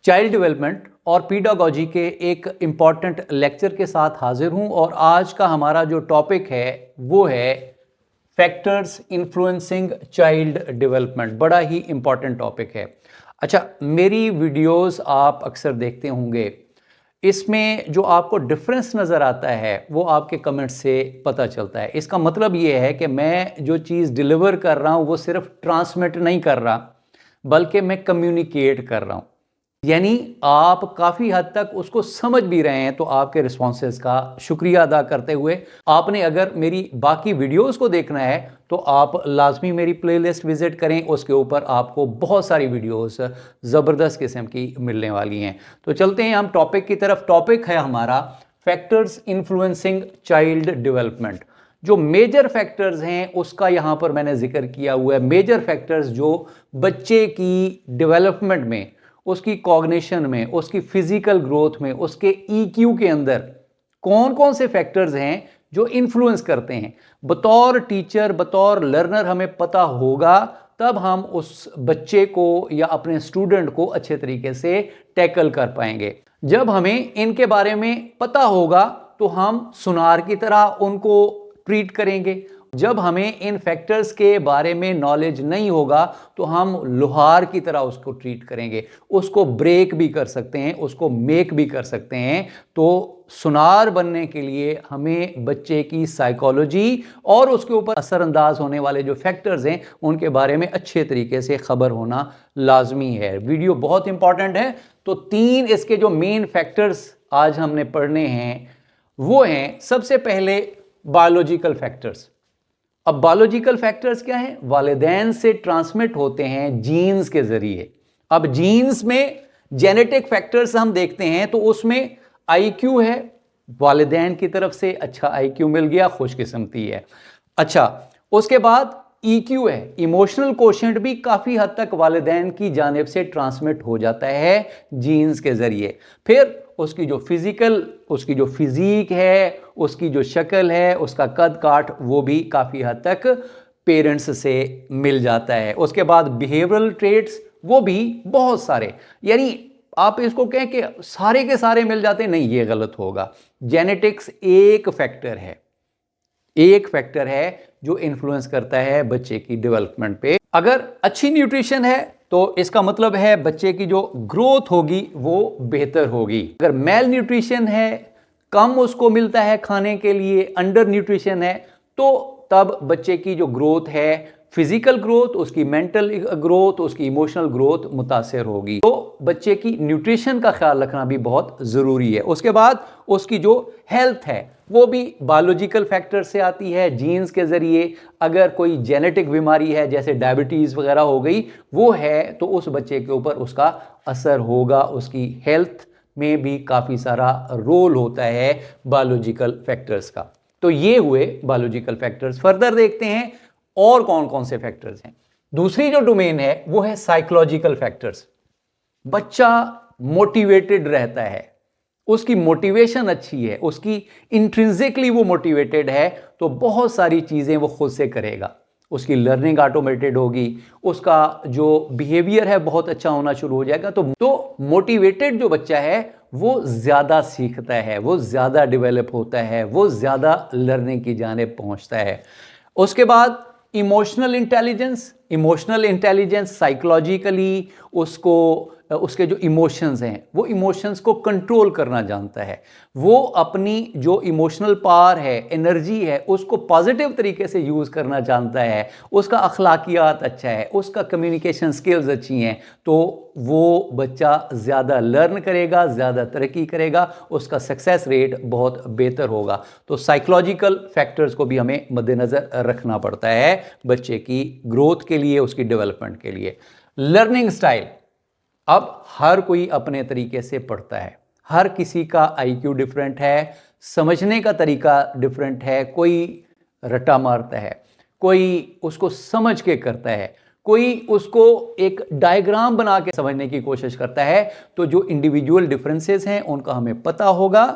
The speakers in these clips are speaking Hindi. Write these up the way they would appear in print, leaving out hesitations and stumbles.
चाइल्ड डेवलपमेंट और पीडागोजी के एक इम्पॉर्टेंट लेक्चर के साथ हाजिर हूं और आज का हमारा जो टॉपिक है वो है फैक्टर्स इन्फ्लुएंसिंग चाइल्ड डेवलपमेंट। बड़ा ही इम्पॉर्टेंट टॉपिक है। अच्छा, मेरी वीडियोस आप अक्सर देखते होंगे, इसमें जो आपको डिफरेंस नज़र आता है वो आपके कमेंट से पता चलता है। इसका मतलब ये है कि मैं जो चीज़ डिलीवर कर रहा हूँ वो सिर्फ ट्रांसमिट नहीं कर रहा, बल्कि मैं कम्युनिकेट कर रहा हूँ। यानी आप काफ़ी हद तक उसको समझ भी रहे हैं। तो आपके रिस्पॉन्सेज का शुक्रिया अदा करते हुए, आपने अगर मेरी बाकी वीडियोस को देखना है तो आप लाजमी मेरी प्लेलिस्ट विजिट करें। उसके ऊपर आपको बहुत सारी वीडियोस ज़बरदस्त किस्म की मिलने वाली हैं। तो चलते हैं हम टॉपिक की तरफ। टॉपिक है हमारा फैक्टर्स इन्फ्लुएंसिंग चाइल्ड डेवलपमेंट। जो मेजर फैक्टर्स हैं उसका यहाँ पर मैंने जिक्र किया हुआ है। मेजर फैक्टर्स जो बच्चे की डेवलपमेंट में, उसकी कॉग्निशन में, उसकी फिजिकल ग्रोथ में, उसके ईक्यू के अंदर कौन कौन से फैक्टर्स हैं जो इन्फ्लुएंस करते हैं। बतौर टीचर, बतौर लर्नर हमें पता होगा, तब हम उस बच्चे को या अपने स्टूडेंट को अच्छे तरीके से टैकल कर पाएंगे। जब हमें इनके बारे में पता होगा तो हम सुनार की तरह उनको ट्रीट करेंगे। जब हमें इन फैक्टर्स के बारे में नॉलेज नहीं होगा तो हम लोहार की तरह उसको ट्रीट करेंगे। उसको ब्रेक भी कर सकते हैं, उसको मेक भी कर सकते हैं। तो सुनार बनने के लिए हमें बच्चे की साइकोलॉजी और उसके ऊपर असरअंदाज होने वाले जो फैक्टर्स हैं उनके बारे में अच्छे तरीके से खबर होना लाजमी है। वीडियो बहुत इंपॉर्टेंट है। तो 3 इसके जो मेन फैक्टर्स आज हमने पढ़ने हैं वो हैं, सबसे पहले बायोलॉजिकल फैक्टर्स। अब बायोलॉजिकल फैक्टर्स क्या हैं? वालिदैन से ट्रांसमिट होते हैं जीन्स के जरिए। अब जीन्स में जेनेटिक फैक्टर्स हम देखते हैं तो उसमें आईक्यू है, वालिदैन की तरफ से अच्छा आईक्यू मिल गया, खुशकिस्मती है। अच्छा, उसके बाद ईक्यू है, इमोशनल कोशेंट भी काफ़ी हद तक वालिदैन की जानिब से ट्रांसमिट हो जाता है जीन्स के ज़रिए। फिर उसकी जो फिज़ीक है, उसकी जो शक्ल है, उसका कद काठ, वो भी काफ़ी हद तक पेरेंट्स से मिल जाता है। उसके बाद बिहेवियरल ट्रेट्स, वो भी बहुत सारे, यानी आप इसको कहें कि सारे के सारे मिल जाते हैं, नहीं, ये गलत होगा। जेनेटिक्स एक फैक्टर है जो इन्फ्लुएंस करता है बच्चे की डेवलपमेंट पे। अगर अच्छी न्यूट्रिशन है तो इसका मतलब है बच्चे की जो ग्रोथ होगी वो बेहतर होगी। अगर मेल न्यूट्रिशन है, कम उसको मिलता है खाने के लिए, अंडर न्यूट्रिशन है, तो तब बच्चे की जो ग्रोथ है, फिजिकल ग्रोथ, उसकी मेंटल ग्रोथ, उसकी इमोशनल ग्रोथ मुतासर होगी। तो बच्चे की न्यूट्रिशन का ख्याल रखना भी बहुत ज़रूरी है। उसके बाद उसकी जो हेल्थ है वो भी बायोलॉजिकल फैक्टर से आती है, जीन्स के ज़रिए। अगर कोई जेनेटिक बीमारी है जैसे डायबिटीज़ वगैरह हो गई, वो है तो उस बच्चे के ऊपर उसका असर होगा। उसकी हेल्थ में भी काफ़ी सारा रोल होता है बायोलॉजिकल फैक्टर्स का। तो ये हुए बायोलॉजिकल फैक्टर्स। फर्दर देखते हैं और कौन कौन से फैक्टर्स हैं। दूसरी जो डोमेन है वो है साइकोलॉजिकल फैक्टर्स। बच्चा मोटिवेटेड रहता है, उसकी मोटिवेशन अच्छी है, उसकी इंट्रिंसिकली वो मोटिवेटेड है, तो बहुत सारी चीज़ें वो खुद से करेगा। उसकी लर्निंग ऑटोमेटेड होगी, उसका जो बिहेवियर है बहुत अच्छा होना शुरू हो जाएगा। तो मोटिवेटेड जो बच्चा है वो ज़्यादा सीखता है, वो ज़्यादा डेवलप होता है, वो ज़्यादा लर्निंग की जानिब पहुंचता है। उसके बाद इमोशनल इंटेलिजेंस साइकोलॉजिकली उसके जो इमोशंस हैं वो इमोशंस को कंट्रोल करना जानता है। वो अपनी जो इमोशनल पावर है, एनर्जी है, उसको पॉजिटिव तरीके से यूज़ करना जानता है। उसका अखलाकियात अच्छा है, उसका कम्युनिकेशन स्किल्स अच्छी हैं, तो वो बच्चा ज़्यादा लर्न करेगा, ज़्यादा तरक्की करेगा, उसका सक्सेस रेट बहुत बेहतर होगा। तो साइकोलॉजिकल फैक्टर्स को भी हमें मद्देनज़र रखना पड़ता है बच्चे की ग्रोथ के लिए, उसकी डेवलपमेंट के लिए। लर्निंग स्टाइल, अब हर कोई अपने तरीके से पढ़ता है, हर किसी का आईक्यू डिफरेंट है, समझने का तरीका डिफरेंट है। कोई रट्टा मारता है, कोई उसको समझ के करता है, कोई उसको एक डायग्राम बना के समझने की कोशिश करता है। तो जो इंडिविजुअल डिफरेंसेस हैं उनका हमें पता होगा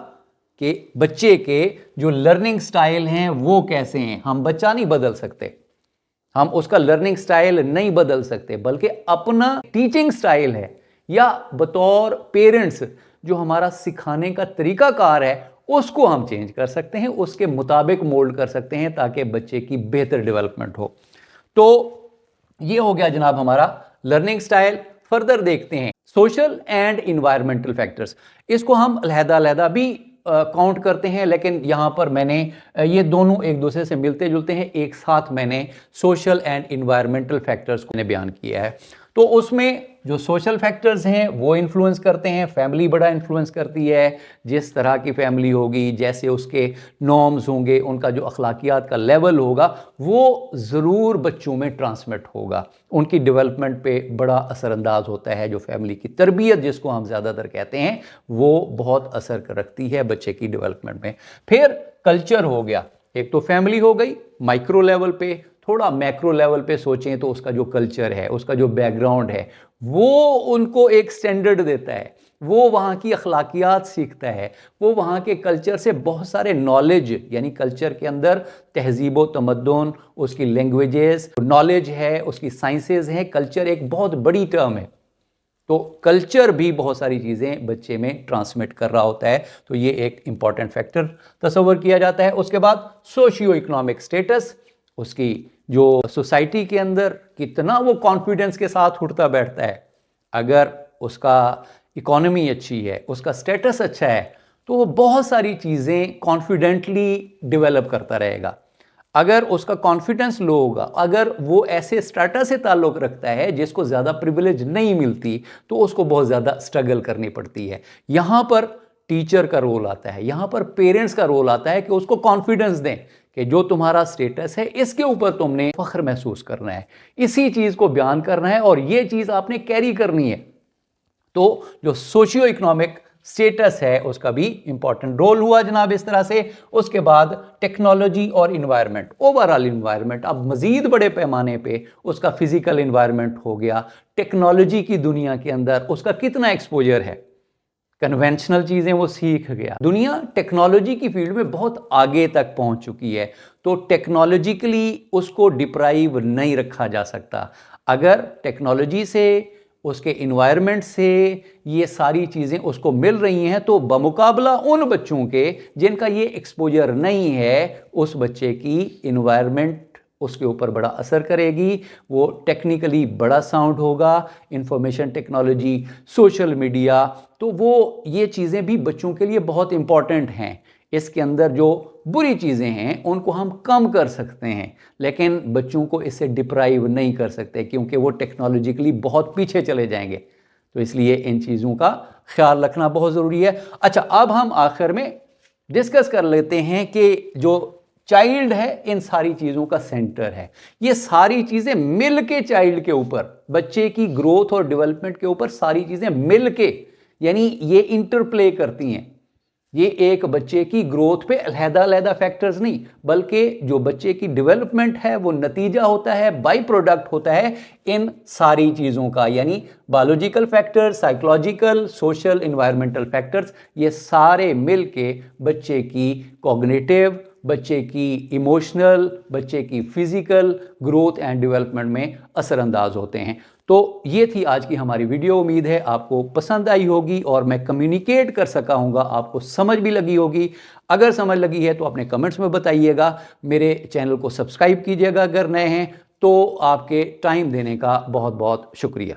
कि बच्चे के जो लर्निंग स्टाइल हैं वो कैसे हैं। हम बच्चा नहीं बदल सकते, हम उसका लर्निंग स्टाइल नहीं बदल सकते, बल्कि अपना टीचिंग स्टाइल है या बतौर पेरेंट्स जो हमारा सिखाने का तरीकाकार है उसको हम चेंज कर सकते हैं, उसके मुताबिक मोल्ड कर सकते हैं ताकि बच्चे की बेहतर डेवलपमेंट हो। तो ये हो गया जनाब हमारा लर्निंग स्टाइल। फर्दर देखते हैं सोशल एंड इन्वायरमेंटल फैक्टर्स। इसको हम अलहदा भी काउंट करते हैं, लेकिन यहाँ पर मैंने ये दोनों एक दूसरे से मिलते जुलते हैं, एक साथ मैंने सोशल एंड इन्वायरमेंटल फैक्टर्स को बयान किया है। तो उसमें जो सोशल फैक्टर्स हैं वो इन्फ्लुएंस करते हैं, फैमिली बड़ा इन्फ्लुएंस करती है। जिस तरह की फैमिली होगी, जैसे उसके नॉर्म्स होंगे, उनका जो अखलाकियात का लेवल होगा वो ज़रूर बच्चों में ट्रांसमिट होगा, उनकी डेवलपमेंट पे बड़ा असरअंदाज होता है। जो फैमिली की तरबियत जिसको हम ज़्यादातर कहते हैं वो बहुत असर रखती है बच्चे की डेवलपमेंट में। फिर कल्चर हो गया, एक तो फैमिली हो गई माइक्रो लेवल पे, थोड़ा मैक्रो लेवल पे सोचें तो उसका जो कल्चर है, उसका जो बैकग्राउंड है वो उनको एक स्टैंडर्ड देता है, वो वहाँ की अखलाकियात सीखता है, वो वहाँ के कल्चर से बहुत सारे नॉलेज, यानी कल्चर के अंदर तहजीब व तमद्दुन, उसकी लैंग्वेजेस, नॉलेज है, उसकी साइंसेज हैं। कल्चर एक बहुत बड़ी टर्म है, तो कल्चर भी बहुत सारी चीज़ें बच्चे में ट्रांसमिट कर रहा होता है। तो ये एक इंपॉर्टेंट फैक्टर तस्वर किया जाता है। उसके बाद सोशियो इकोनॉमिक स्टेटस, उसकी जो सोसाइटी के अंदर कितना वो कॉन्फिडेंस के साथ उठता बैठता है। अगर उसका इकोनॉमी अच्छी है, उसका स्टेटस अच्छा है, तो वो बहुत सारी चीज़ें कॉन्फिडेंटली डेवलप करता रहेगा। अगर उसका कॉन्फिडेंस लो होगा, अगर वो ऐसे स्ट्रेटा से ताल्लुक़ रखता है जिसको ज़्यादा प्रिविलेज नहीं मिलती, तो उसको बहुत ज़्यादा स्ट्रगल करनी पड़ती है। यहाँ पर टीचर का रोल आता है, यहाँ पर पेरेंट्स का रोल आता है कि उसको कॉन्फिडेंस दें कि जो तुम्हारा स्टेटस है इसके ऊपर तुमने फख्र महसूस करना है, इसी चीज़ को बयान करना है और ये चीज़ आपने कैरी करनी है। तो जो सोशियो इकोनॉमिक स्टेटस है उसका भी इंपॉर्टेंट रोल हुआ जनाब इस तरह से। उसके बाद टेक्नोलॉजी और इन्वायरमेंट, ओवरऑल इन्वायरमेंट, अब मज़ीद बड़े पैमाने पे उसका फिजिकल इन्वायरमेंट हो गया, टेक्नोलॉजी की दुनिया के अंदर उसका कितना एक्सपोजर है, कन्वेंशनल चीज़ें वो सीख गया। दुनिया टेक्नोलॉजी की फील्ड में बहुत आगे तक पहुंच चुकी है, तो टेक्नोलॉजिकली उसको डिप्राइव नहीं रखा जा सकता। अगर टेक्नोलॉजी से, उसके इन्वायरमेंट से ये सारी चीज़ें उसको मिल रही हैं, तो बमुकाबला उन बच्चों के जिनका ये एक्सपोजर नहीं है, उस बच्चे की इन्वायरमेंट उसके ऊपर बड़ा असर करेगी। वो टेक्निकली बड़ा साउंड होगा, इंफॉर्मेशन टेक्नोलॉजी, सोशल मीडिया, तो वो ये चीज़ें भी बच्चों के लिए बहुत इंपॉर्टेंट हैं। इसके अंदर जो बुरी चीज़ें हैं उनको हम कम कर सकते हैं, लेकिन बच्चों को इससे डिप्राइव नहीं कर सकते क्योंकि वो टेक्नोलॉजिकली बहुत पीछे चले जाएंगे। तो इसलिए इन चीज़ों का ख्याल रखना बहुत ज़रूरी है। अच्छा, अब हम आखिर में डिस्कस कर लेते हैं कि जो चाइल्ड है इन सारी चीज़ों का सेंटर है। ये सारी चीज़ें मिल के चाइल्ड के ऊपर, बच्चे की ग्रोथ और डेवलपमेंट के ऊपर सारी चीज़ें मिल के, यानी ये इंटरप्ले करती हैं। ये एक बच्चे की ग्रोथ पे अलहदा फैक्टर्स नहीं, बल्कि जो बच्चे की डेवलपमेंट है वो नतीजा होता है, बाई प्रोडक्ट होता है इन सारी चीज़ों का, यानी biological factors, psychological, social, environmental factors, ये सारे मिल के बच्चे की कॉग्निटिव, बच्चे की इमोशनल, बच्चे की फिजिकल ग्रोथ एंड डेवलपमेंट में असरअंदाज होते हैं। तो ये थी आज की हमारी वीडियो। उम्मीद है आपको पसंद आई होगी और मैं कम्युनिकेट कर सका हूँगा, आपको समझ भी लगी होगी। अगर समझ लगी है तो अपने कमेंट्स में बताइएगा। मेरे चैनल को सब्सक्राइब कीजिएगा अगर नए हैं, तो आपके टाइम देने का बहुत बहुत शुक्रिया।